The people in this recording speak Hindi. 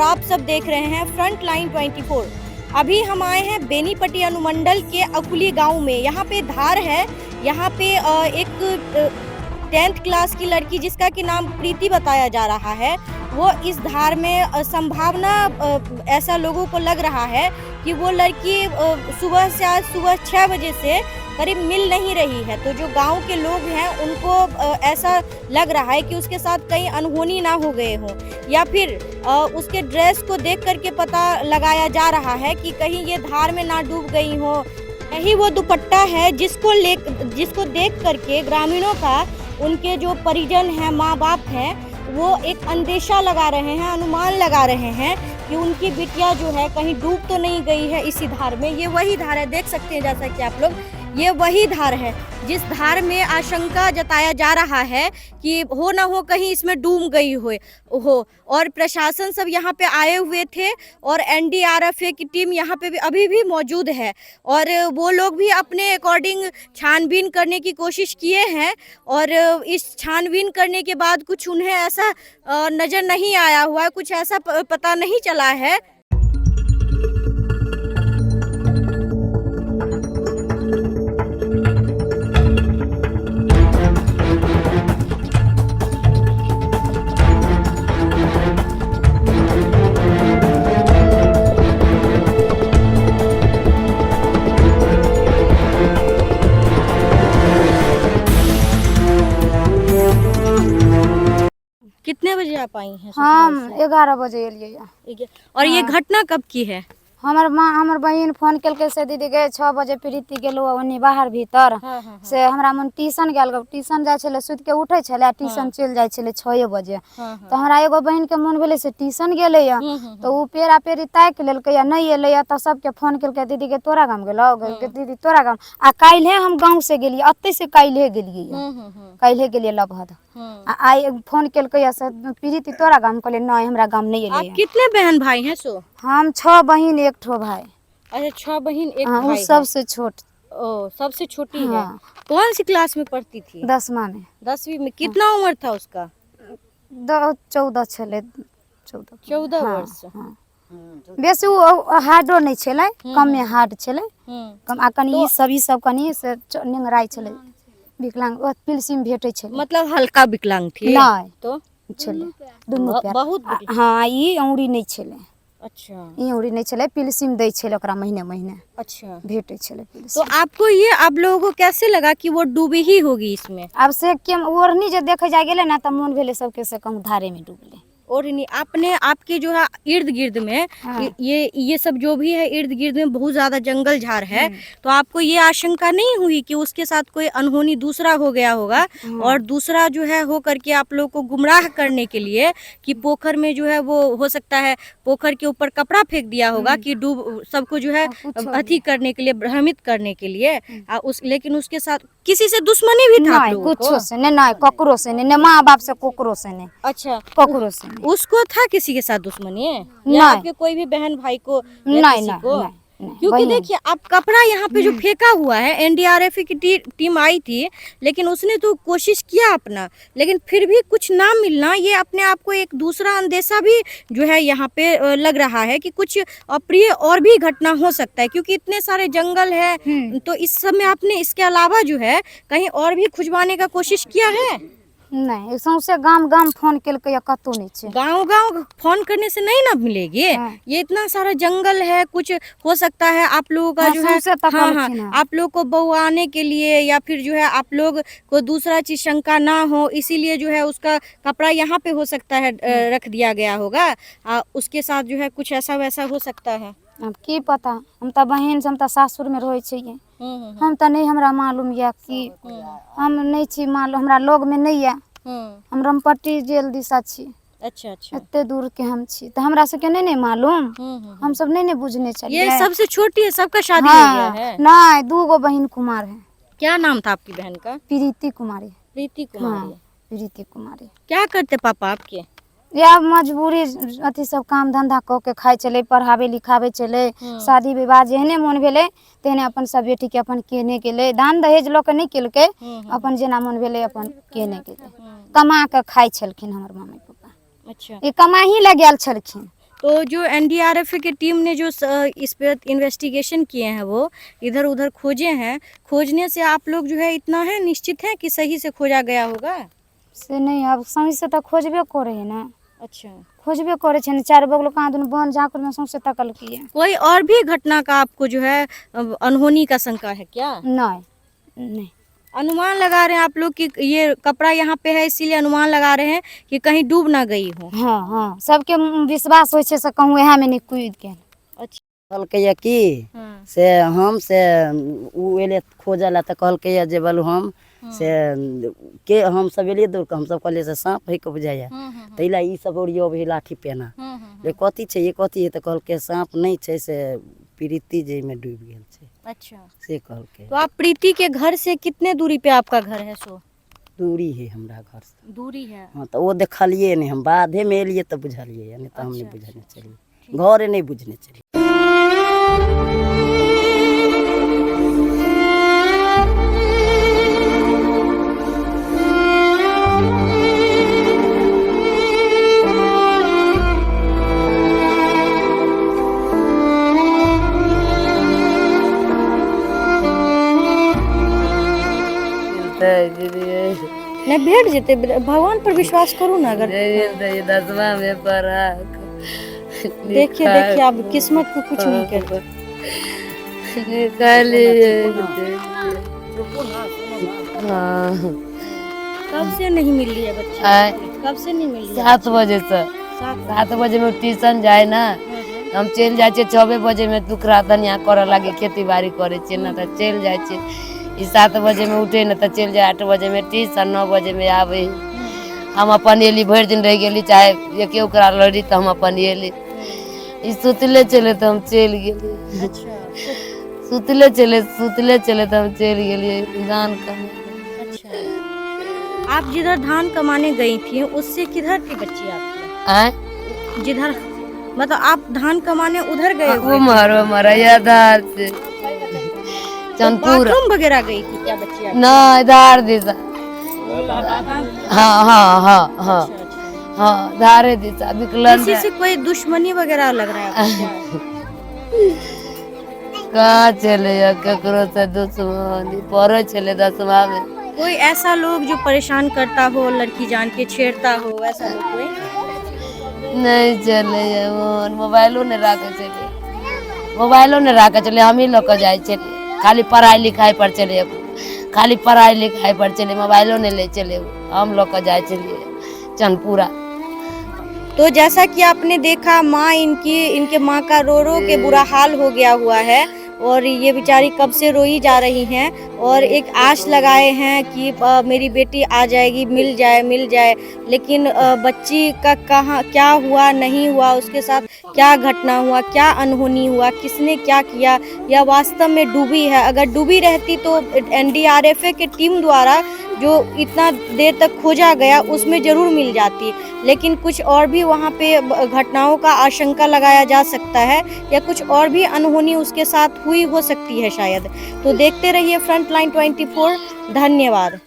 आप सब देख रहे हैं फ्रंट लाइन 24। अभी हम आए हैं बेनीपट्टी अनुमंडल के अकुली गांव में। यहाँ पे धार है। यहाँ पे एक 10th क्लास की लड़की जिसका कि नाम प्रीति बताया जा रहा है, वो इस धार में संभावना ऐसा लोगों को लग रहा है कि वो लड़की सुबह से आज सुबह 6 बजे से करीब मिल नहीं रही है। तो जो गांव के लोग हैं उनको ऐसा लग रहा है कि उसके साथ कहीं अनहोनी ना हो गए हों, या फिर उसके ड्रेस को देख करके पता लगाया जा रहा है कि कहीं ये धार में ना डूब गई हो। यही वो दुपट्टा है जिसको देख करके ग्रामीणों का, उनके जो परिजन हैं, माँ बाप हैं, वो एक अंदेशा लगा रहे हैं, अनुमान लगा रहे हैं कि उनकी बिटिया जो है कहीं डूब तो नहीं गई है इसी धार में। ये वही धार है, देख सकते हैं जैसा कि आप लोग, ये वही धार है जिस धार में आशंका जताया जा रहा है कि हो ना हो कहीं इसमें डूब गई हो। और प्रशासन सब यहाँ पे आए हुए थे और एनडीआरएफ की टीम यहाँ पे भी अभी भी मौजूद है और वो लोग भी अपने अकॉर्डिंग छानबीन करने की कोशिश किए हैं। और इस छानबीन करने के बाद कुछ उन्हें ऐसा नज़र नहीं आया हुआ है, कुछ ऐसा पता नहीं चला है। कितने बजे आप आई हैं? हम 11 बजे एलिए। और ये घटना कब की है? हमर बहन फोन केलकै से दीदी गए 6 बजे प्रीति गेलो ओनी बाहर भीतर। से हमरा मन ट्यूशन गेल, ट्यूशन जाय छले, सुत के उठे छले, ट्यूशन चल जाय छले 6 बजे। तो हमरा एगो बहन के मन भेले से ट्यूशन गेले या, तो उ पेरा पेरी ताक लेलकै या, नहीं एले या, तो सबके फोन केलकै दीदी के तोरा गांव गेलो, दीदी तोरा गांव। आ काल्हे हम गांव से गेलिए, अत्ते से काल्हे गेलिए लगभग। आई फोन केलकै या से प्रीति तोरा गांव, कहले नहीं हमरा गांव नहीं एले। आप कितने बहन भाई हैं? सो हम 6 बहन 1 ठो भाई। अच्छा, 6 बहन 1 हाँ, भाई। सबसे छोट। ओ, सबसे छोटी हाँ। है। कौन सी क्लास में पढ़ती थी? 10वीं में। 10वीं में। कितना उम्र था उसका? 14 छले। 14 हाँ, वर्ष। हाँ। बेसी हार्डो नहीं छले, कमे हार्ड छले। कम आ कनी ई सब कनी से निंगराई छले, विकलांग पिलसिम भेटे छले। मतलब हल्का विकलांग थी? नहीं तो छले दुनु पैर। बहुत। हाँ, ई औरी नहीं छले। अच्छा, ई औरी नहीं छले, पिलसिम दै छले ओकरा महीने। अच्छा, भेटे छले पिलसिम। तो आपको ये आप लोगों को कैसे लगा कि वो डूबी ही होगी इसमें? अब से के ओरनी जे देखे जा गेले ना, त मन भेले सबके से कहूं धारे में डूबले। और नहीं, आपने आपके जो है इर्द गिर्द में ये सब जो भी है, इर्द गिर्द में बहुत ज्यादा जंगल झाड़ है, तो आपको ये आशंका नहीं हुई कि उसके साथ कोई अनहोनी दूसरा हो गया होगा और दूसरा जो है हो करके आप लोग को गुमराह करने के लिए कि पोखर में जो है वो हो सकता है पोखर के ऊपर कपड़ा फेंक दिया होगा कि डूब सबको जो है अथी करने के लिए, भ्रमित करने के लिए। लेकिन उसके साथ किसी से दुश्मनी भी था? कुछ से नहीं, ककरो से नहीं, माँ बाप से ककरो से नहीं। अच्छा, ककरो से नहीं। उसको था किसी के साथ दुश्मनी है? नहीं। आपके कोई भी बहन भाई को? नहीं। क्योंकि देखिए आप कपड़ा यहाँ पे जो फेंका हुआ है, एनडीआरएफ की टीम आई थी, लेकिन उसने तो कोशिश किया अपना, लेकिन फिर भी कुछ ना मिलना, ये अपने आप को एक दूसरा अंदेशा भी जो है यहाँ पे लग रहा है कि कुछ अप्रिय और भी घटना हो सकता है, क्योंकि इतने सारे जंगल है। तो इस समय आपने इसके अलावा जो है कहीं और भी खुजवाने का कोशिश किया है? नहीं, सौंसे गांव फोन केलकै या कतो नहीं छे। गांव फोन करने से नहीं ना मिलेगी। ये इतना सारा जंगल है, कुछ हो सकता है आप लोगों का जो है आप लोग को बउआने के लिए, या फिर जो है आप लोग को दूसरा चीज शंका ना हो, इसीलिए जो है उसका कपड़ा यहाँ पे हो सकता है रख दिया गया होगा। उसके साथ जो है कुछ ऐसा वैसा हो सकता है। अब की पता, हम तो बहन से हम तो सासुर में रहे छिए, हम तो नहीं हमरा मालूम या कि हम नहीं छी मालूम, हमरा लोग में नहीं है। हम रमपट्टी जेल दिशा छी। अच्छा, इतने दूर के हम छी, तो हमरा से के नहीं मालूम। हम सब नहीं बुझने चाहिए। ये सबसे छोटी है, सबका शादी हो गया है? नहीं, 2 बहन कुमार है। क्या नाम था आपकी बहन का? प्रीति कुमारी। प्रीति कुमारी। प्रीति कुमारी। क्या करते पापा आपके? या मजबूरी अथी सब काम धंधा क के खाए चले, पढ़ावे लिखावे चले, शादी विवाह जेहने मन भेले तेहने अपन सब बेटी के अपन केने गेले, दान दहेज ल के नहीं केलके, अपन जेना मन भेले अपन केने गेले, कमा के खाए छलखिन हमर मम्मी पापा। अच्छा, ये कमा ही ले गेल छलखिन। तो जो एनडीआरएफ की टीम ने जो इस पर इन्वेस्टिगेशन किए हैं, वो इधर उधर खोजे हैं, खोजने से आप लोग जो है इतना है निश्चित है कि सही से खोजा गया होगा? से नहीं अब सही से तो खोजबे करे है ना। अच्छा, खोजबे करे छे चार बगल कहाँ दुन बन झाकर में सौंसे तकल किए। कोई और भी घटना का आपको जो है अनहोनी का शंका है क्या? नहीं अनुमान लगा रहे हैं आप लोग कि ये कपड़ा यहाँ पे है, इसीलिए अनुमान लगा रहे हैं कि कहीं डूब ना गई हो। हाँ सबके विश्वास हो छे से कहूँ यहाँ में नहीं कूद के। अच्छा, कहलकै कि से हम से उ एले खोजल त कहलकै जे बोलू हम से के हम सब एलिए दूर हम सब कहलिए से सांप है के बुझाइए तैला ई सब ओरियो भी लाठी पेना ले कथी छै ये कथी है त कहलकै सांप नहीं छै से प्रीति जे में डूब गेल छै। अच्छा, से कहलकै। तो आप प्रीति के घर से कितने दूरी पे आपका घर है? सो दूरी है हमरा घर से। दूरी है? हाँ तो वो देखलिए नहीं, हम बाधे में एलिए तब बुझलिए, नहीं तो हम नहीं बुझने चलिए, घरे नहीं बुझने चलिए। नहीं भेट जेते, भगवान पर विश्वास करू ना। अगर 10वां में पढ़ा देखिए आप किस्मत को कुछ नहीं कर कब से नहीं मिल रही है बच्ची? कब से नहीं मिल रही? 7 बजे से। 7 बजे में ट्यूशन जाए ना, हम चल जाए 6 बजे में दुखरा धनिया करे लगे, खेती बाड़ी करे ना तो चल जाए। 7 बजे में उठे न तो चल जाए, 8 बजे में ट्यूशन, 9 बजे में आवे। हम अपन एली भर दिन रह गेली, चाहे एक ओकरा लड़ी तो हम अपन एली। सुतले चले तो हम चल गेली। सुतले चले तो हम चल गेली धान कमाने। अच्छा, आप जिधर धान कमाने गई थी उससे किधर थी बच्ची आपकी? जिधर मतलब आप धान कमाने उधर गए? वो मारो यादार से चंदपुर वगैरह गई थी क्या बच्ची? ना इधर दिशा। हाँ धारे दिशा विकलन। किसी से कोई दुश्मनी वगैरह लग रहा है? कहाँ चले ककरो से दुश्मनी पड़े चले 10वां में। कोई ऐसा लोग जो परेशान करता हो, लड़की जान के छेड़ता हो, ऐसा लोग कोई नहीं चले? मोबाइलो ने राखे चले, हम ही लोग जाए चले, खाली पढ़ाई लिखाई पर चले, मोबाइलों ने ले चले, हम लोग का जाए चलिए चंदपुरा। तो जैसा कि आपने देखा, माँ इनके माँ का रो के बुरा हाल हो गया हुआ है और ये बेचारी कब से रोई जा रही हैं और एक आश लगाए हैं कि मेरी बेटी आ जाएगी, मिल जाए, लेकिन बच्ची का कहाँ क्या हुआ नहीं हुआ, उसके साथ क्या घटना हुआ, क्या अनहोनी हुआ, किसने क्या किया, यह वास्तव में डूबी है। अगर डूबी रहती तो एनडीआरएफ की टीम द्वारा जो इतना देर तक खोजा गया उसमें ज़रूर मिल जाती, लेकिन कुछ और भी वहाँ पे घटनाओं का आशंका लगाया जा सकता है या कुछ और भी अनहोनी उसके साथ हुई हो सकती है शायद। तो देखते रहिए फ्रंटलाइन 24। धन्यवाद।